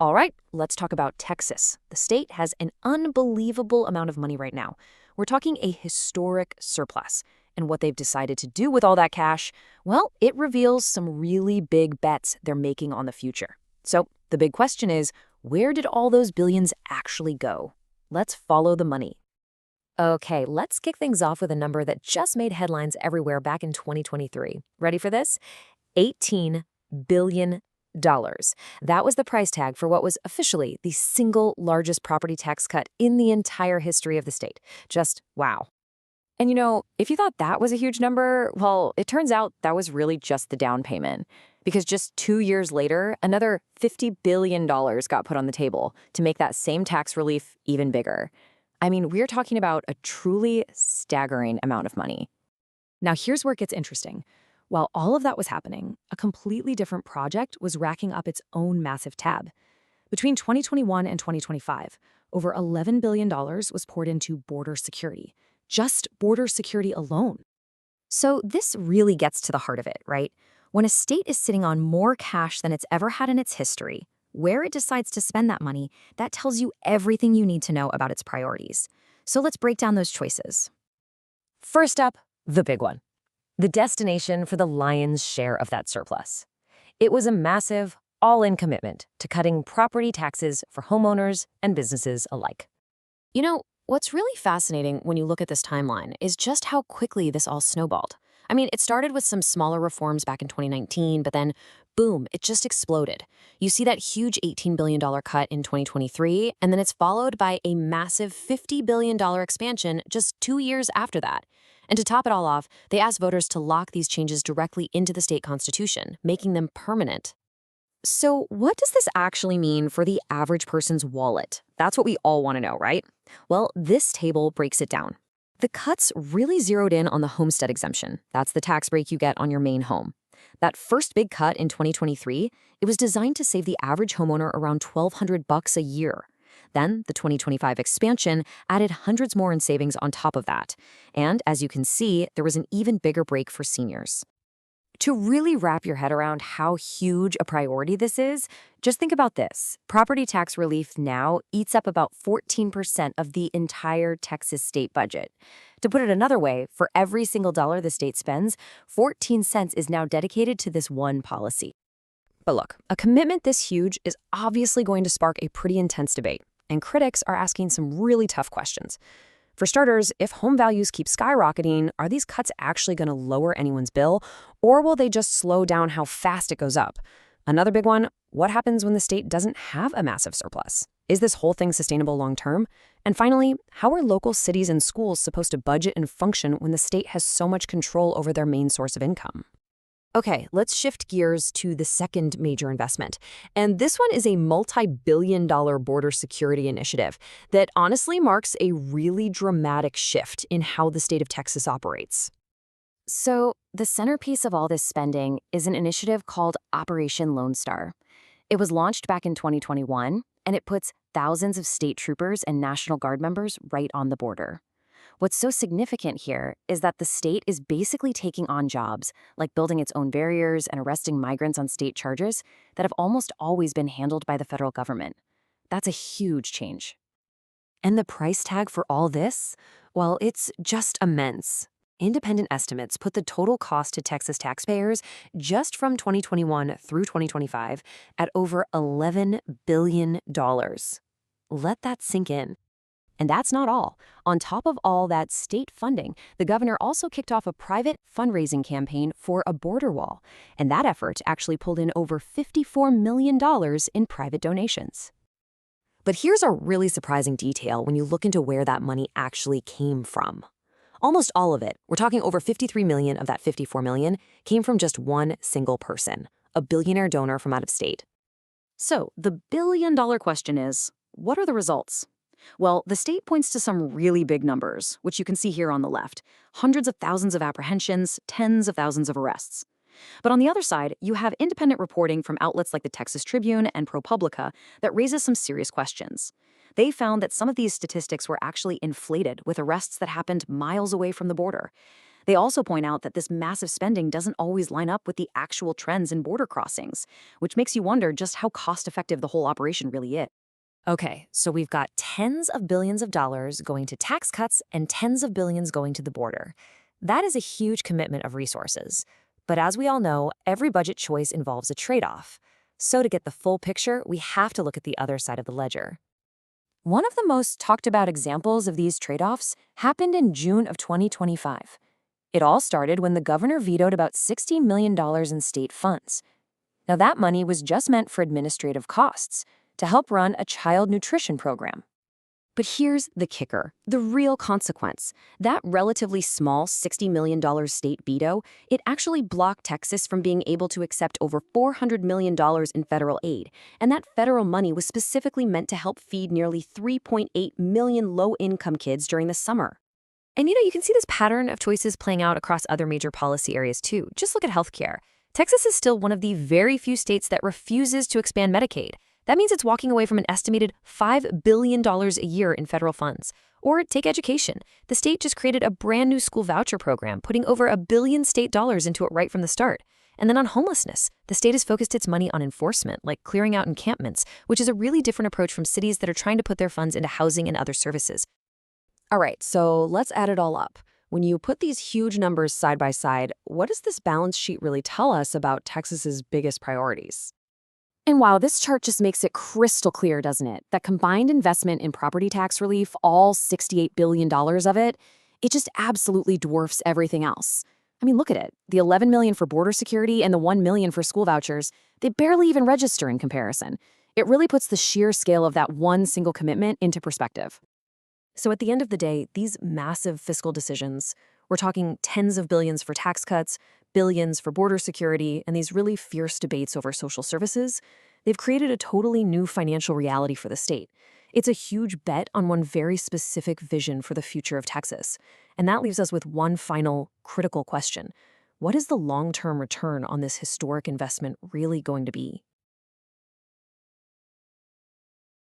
All right, let's talk about Texas. The state has an unbelievable amount of money right now. We're talking a historic surplus. And what they've decided to do with all that cash, well, it reveals some really big bets they're making on the future. So the big question is, where did all those billions actually go? Let's follow the money. Okay, let's kick things off with a number that just made headlines everywhere back in 2023. Ready for this? $18 billion. That was the price tag for what was officially the single largest property tax cut in the entire history of the state. Just wow. And if you thought that was a huge number, well, it turns out that was really just the down payment. Because just 2 years later, another $50 billion got put on the table to make that same tax relief even bigger. I mean, we're talking about a truly staggering amount of money. Now, here's where it gets interesting. While all of that was happening, a completely different project was racking up its own massive tab. Between 2021 and 2025, over $11 billion was poured into border security. Just border security alone. So this really gets to the heart of it, right? When a state is sitting on more cash than it's ever had in its history, where it decides to spend that money, that tells you everything you need to know about its priorities. So let's break down those choices. First up, the big one. The destination for the lion's share of that surplus. It was a massive, all-in commitment to cutting property taxes for homeowners and businesses alike. What's really fascinating when you look at this timeline is just how quickly this all snowballed. I mean, it started with some smaller reforms back in 2019, but then, boom, it just exploded. You see that huge $18 billion cut in 2023, and then it's followed by a massive $50 billion expansion just 2 years after that. And to top it all off, they asked voters to lock these changes directly into the state constitution, making them permanent. So what does this actually mean for the average person's wallet? That's what we all want to know, right? Well, this table breaks it down. The cuts really zeroed in on the homestead exemption. That's the tax break you get on your main home. That first big cut in 2023, it was designed to save the average homeowner around $1,200 a year. Then the 2025 expansion added hundreds more in savings on top of that. And as you can see, there was an even bigger break for seniors. To really wrap your head around how huge a priority this is, just think about this. Property tax relief now eats up about 14% of the entire Texas state budget. To put it another way, for every single dollar the state spends, 14 cents is now dedicated to this one policy. But look, a commitment this huge is obviously going to spark a pretty intense debate, and critics are asking some really tough questions. For starters, if home values keep skyrocketing, are these cuts actually going to lower anyone's bill, or will they just slow down how fast it goes up? Another big one, what happens when the state doesn't have a massive surplus? Is this whole thing sustainable long term? And finally, how are local cities and schools supposed to budget and function when the state has so much control over their main source of income? Okay, let's shift gears to the second major investment. And this one is a multi-billion-dollar border security initiative that honestly marks a really dramatic shift in how the state of Texas operates. So, the centerpiece of all this spending is an initiative called Operation Lone Star. It was launched back in 2021, and it puts thousands of state troopers and National Guard members right on the border. What's so significant here is that the state is basically taking on jobs, like building its own barriers and arresting migrants on state charges, that have almost always been handled by the federal government. That's a huge change. And the price tag for all this? Well, it's just immense. Independent estimates put the total cost to Texas taxpayers just from 2021 through 2025 at over $11 billion. Let that sink in. And that's not all. On top of all that state funding, the governor also kicked off a private fundraising campaign for a border wall. And that effort actually pulled in over $54 million in private donations. But here's a really surprising detail when you look into where that money actually came from. Almost all of it, we're talking over $53 million of that $54 million, came from just one single person, a billionaire donor from out of state. So the billion-dollar question is, what are the results? Well, the state points to some really big numbers, which you can see here on the left. Hundreds of thousands of apprehensions, tens of thousands of arrests. But on the other side, you have independent reporting from outlets like the Texas Tribune and ProPublica that raises some serious questions. They found that some of these statistics were actually inflated with arrests that happened miles away from the border. They also point out that this massive spending doesn't always line up with the actual trends in border crossings, which makes you wonder just how cost-effective the whole operation really is. Okay, so we've got tens of billions of dollars going to tax cuts and tens of billions going to the border. That is a huge commitment of resources. But as we all know, every budget choice involves a trade-off. So to get the full picture, we have to look at the other side of the ledger. One of the most talked about examples of these trade-offs happened in June of 2025. It all started when the governor vetoed about $16 million in state funds. Now, that money was just meant for administrative costs, to help run a child nutrition program. But here's the kicker, the real consequence. That relatively small $60 million state veto, it actually blocked Texas from being able to accept over $400 million in federal aid. And that federal money was specifically meant to help feed nearly 3.8 million low-income kids during the summer. And you can see this pattern of choices playing out across other major policy areas too. Just look at healthcare. Texas is still one of the very few states that refuses to expand Medicaid. That means it's walking away from an estimated $5 billion a year in federal funds. Or take education. The state just created a brand new school voucher program, putting over $1 billion state dollars into it right from the start. And then on homelessness, the state has focused its money on enforcement, like clearing out encampments, which is a really different approach from cities that are trying to put their funds into housing and other services. All right, so let's add it all up. When you put these huge numbers side by side, what does this balance sheet really tell us about Texas's biggest priorities? And wow, this chart just makes it crystal clear, doesn't it? That combined investment in property tax relief, all $68 billion of it, it just absolutely dwarfs everything else. I mean, look at it. The $11 million for border security and the $1 million for school vouchers, they barely even register in comparison. It really puts the sheer scale of that one single commitment into perspective. So at the end of the day, these massive fiscal decisions, we're talking tens of billions for tax cuts, billions for border security, and these really fierce debates over social services, they've created a totally new financial reality for the state. It's a huge bet on one very specific vision for the future of Texas. And that leaves us with one final critical question. What is the long-term return on this historic investment really going to be?